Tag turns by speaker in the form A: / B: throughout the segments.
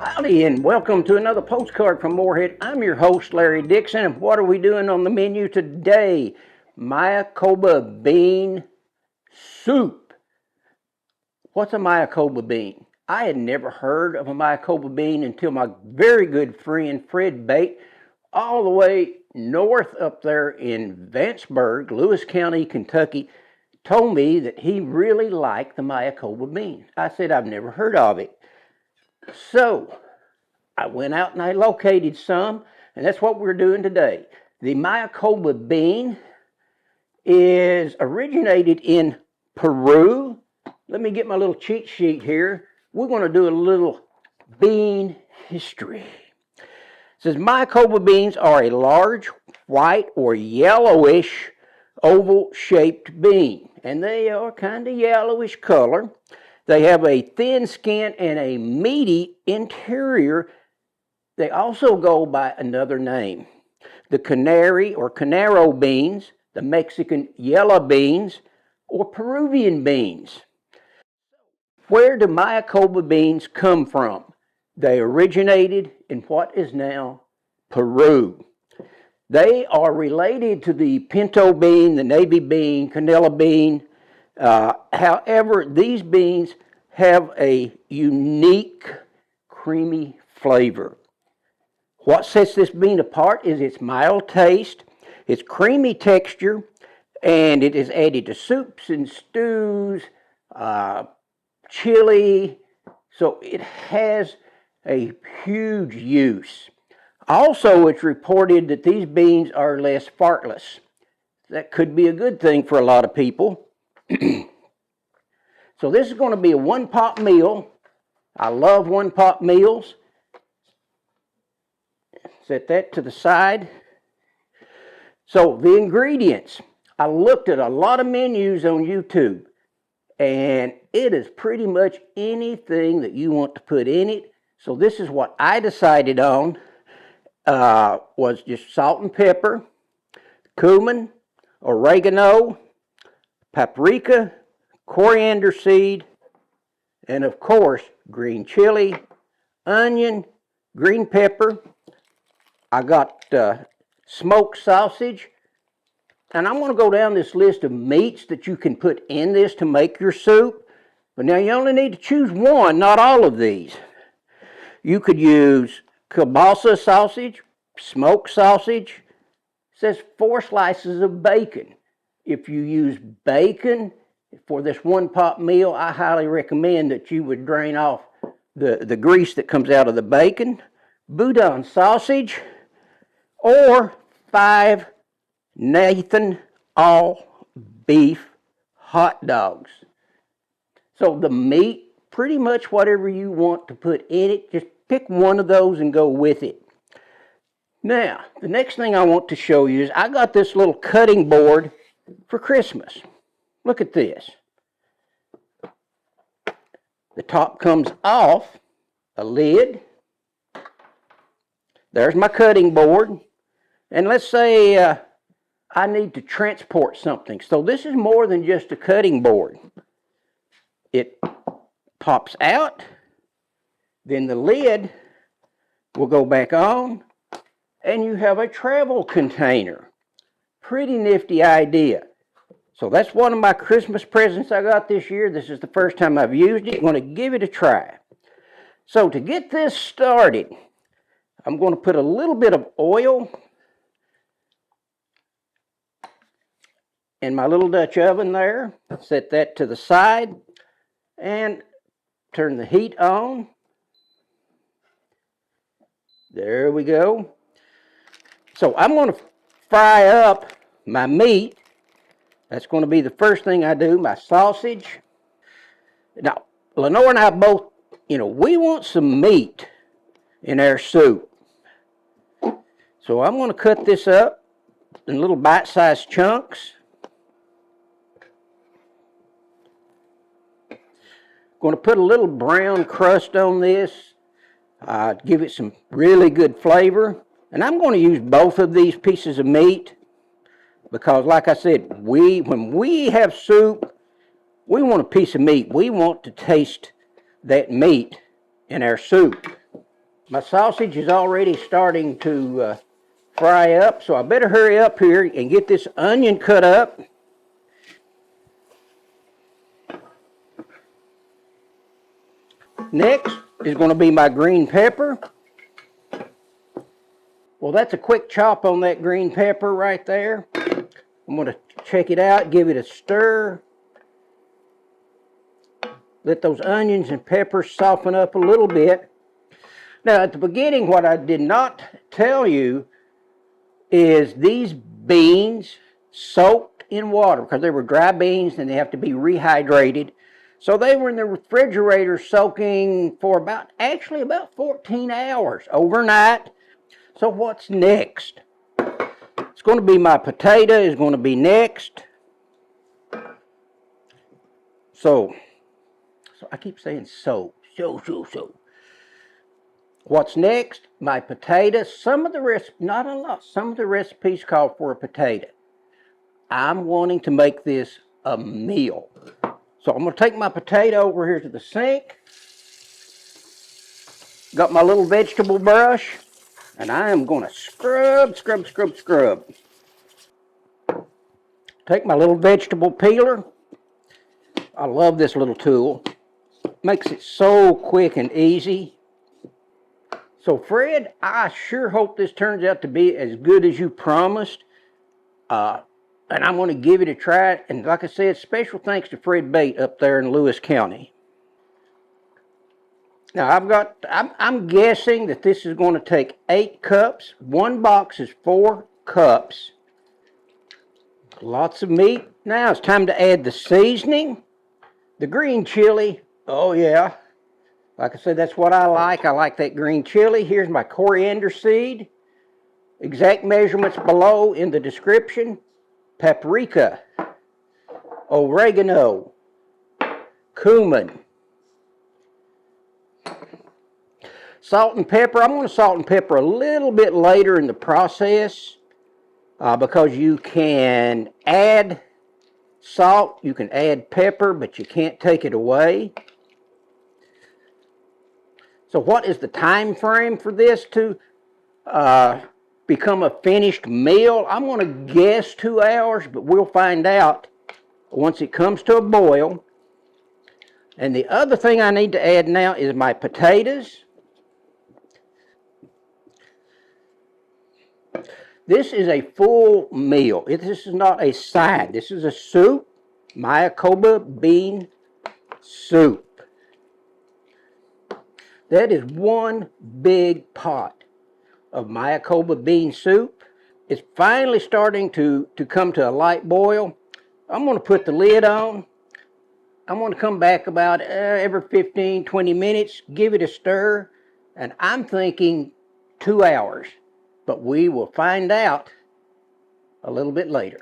A: Howdy, and welcome to another postcard from Morehead. I'm your host, Larry Dixon, and what are we doing on the menu today? Maycoba bean soup. What's a Maycoba bean? I had never heard of a Maycoba bean until my very good friend Fred Bate, all the way north up there in Vanceburg, Lewis County, Kentucky, told me that he really liked the Maycoba bean. I said, I've never heard of it. So I went out and I located some, and that's what we're doing today. The Maycoba bean is originated in Peru. Let me get my little cheat sheet here. We're going to do a little bean history. It says Maycoba beans are a large white or yellowish oval-shaped bean, and they are kind of yellowish color. They have a thin skin and a meaty interior. They also go by another name. The canary or canaro beans, the Mexican yellow beans, or Peruvian beans. Where do Maycoba beans come from? They originated in what is now Peru. They are related to the pinto bean, the navy bean, canela bean. However, these beans have a unique creamy flavor. What sets this bean apart is its mild taste, its creamy texture, and it is added to soups and stews, chili, so it has a huge use. Also, it's reported that these beans are less fartless. That could be a good thing for a lot of people. So this is going to be a one-pot meal. I love one-pot meals. Set that to the side. So the ingredients. I looked at a lot of menus on YouTube, and it is pretty much anything that you want to put in it. So this is what I decided on. Was just salt and pepper, cumin, oregano, paprika, coriander seed, and of course green chili, onion, green pepper. I got smoked sausage, and I'm going to go down this list of meats that you can put in this to make your soup. But now you only need to choose one, not all of these. You could use Kielbasa sausage, smoked sausage. It says 4 slices of bacon. If you use bacon for this one-pot meal, I highly recommend that you would drain off the grease that comes out of the bacon. Boudin sausage, or 5 Nathan all beef hot dogs. So the meat, pretty much whatever you want to put in it, just pick one of those and go with it. Now, the next thing I want to show you is I got this little cutting board for Christmas. Look at this. The top comes off, a lid. There's my cutting board. And let's say I need to transport something. So this is more than just a cutting board. It pops out. Then the lid will go back on. And you have a travel container. Pretty nifty idea. So that's one of my Christmas presents I got this year. This is the first time I've used it. I'm going to give it a try. So to get this started, I'm going to put a little bit of oil in my little Dutch oven there. Set that to the side and turn the heat on. There we go. So I'm going to fry up my meat. That's going to be the first thing I do, my sausage. Now, Lenore and I both, we want some meat in our soup. So I'm going to cut this up in little bite-sized chunks. Going to put a little brown crust on this, give it some really good flavor. And I'm going to use both of these pieces of meat because, like I said, when we have soup, we want a piece of meat. We want to taste that meat in our soup. My sausage is already starting to fry up, so I better hurry up here and get this onion cut up. Next is going to be my green pepper. Well, that's a quick chop on that green pepper right there. I'm going to check it out, give it a stir. Let those onions and peppers soften up a little bit. Now, at the beginning, what I did not tell you is these beans soaked in water because they were dry beans and they have to be rehydrated. So they were in the refrigerator soaking for about 14 hours overnight. So what's next? It's going to be my potato is going to be next. So I keep saying so. What's next? My potato. Some of the recipes, not a lot, some of the recipes call for a potato. I'm wanting to make this a meal. So I'm going to take my potato over here to the sink. Got my little vegetable brush. And I am going to scrub. Take my little vegetable peeler. I love this little tool. Makes it so quick and easy. So Fred, I sure hope this turns out to be as good as you promised. And I'm going to give it a try. And like I said, special thanks to Fred Bate up there in Lewis County. Now I'm guessing that this is going to take 8 cups. One box is 4 cups. Lots of meat. Now it's time to add the seasoning. The green chili. Oh yeah. Like I said, that's what I like. I like that green chili. Here's my coriander seed. Exact measurements below in the description. Paprika. Oregano. Cumin. Salt and pepper. I'm going to salt and pepper a little bit later in the process because you can add salt, you can add pepper, but you can't take it away. So what is the time frame for this to become a finished meal? I'm going to guess 2 hours, but we'll find out once it comes to a boil. And the other thing I need to add now is my potatoes. This is a full meal. This is not a side. This is a soup. Maycoba bean soup. That is one big pot of Maycoba bean soup. It's finally starting to come to a light boil. I'm going to put the lid on. I'm going to come back about every 15, 20 minutes, give it a stir, and I'm thinking 2 hours. But we will find out a little bit later.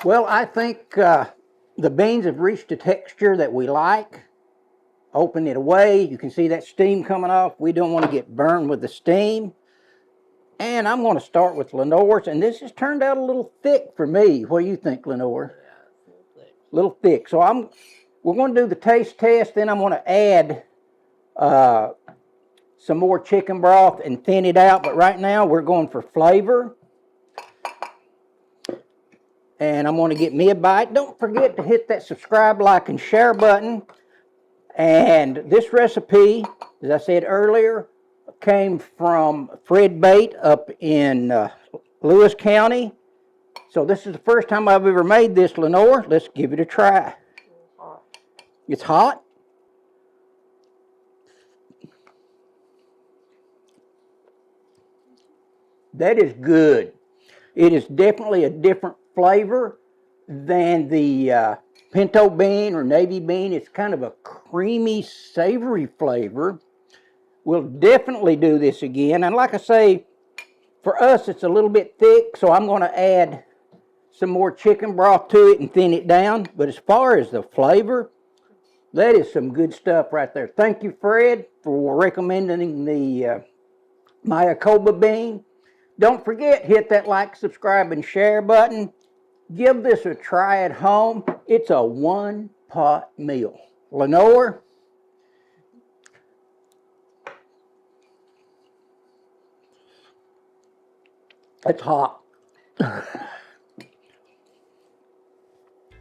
A: Well, I think the beans have reached a texture that we like. Open it away. You can see that steam coming off. We don't want to get burned with the steam. And I'm going to start with Lenore's. And this has turned out a little thick for me. What do you think, Lenore? Yeah, a little thick. So we're going to do the taste test. Then I'm going to add some more chicken broth and thin it out. But right now we're going for flavor. And I'm going to get me a bite. Don't forget to hit that subscribe, like, and share button. And this recipe, as I said earlier, came from Fred Bate up in Lewis County. So this is the first time I've ever made this, Lenore. Let's give it a try. It's hot. That is good. It is definitely a different flavor than the pinto bean or navy bean. It's kind of a creamy, savory flavor. We'll definitely do this again. And like I say, for us, it's a little bit thick, so I'm going to add some more chicken broth to it and thin it down. But as far as the flavor, that is some good stuff right there. Thank you, Fred, for recommending the Maycoba bean. Don't forget, hit that like, subscribe, and share button. Give this a try at home. It's a one-pot meal. Lenore? It's hot.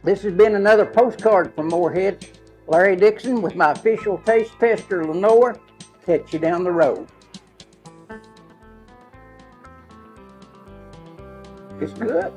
A: This has been another postcard from Morehead. Larry Dixon with my official taste tester, Lenore. Catch you down the road. It's good.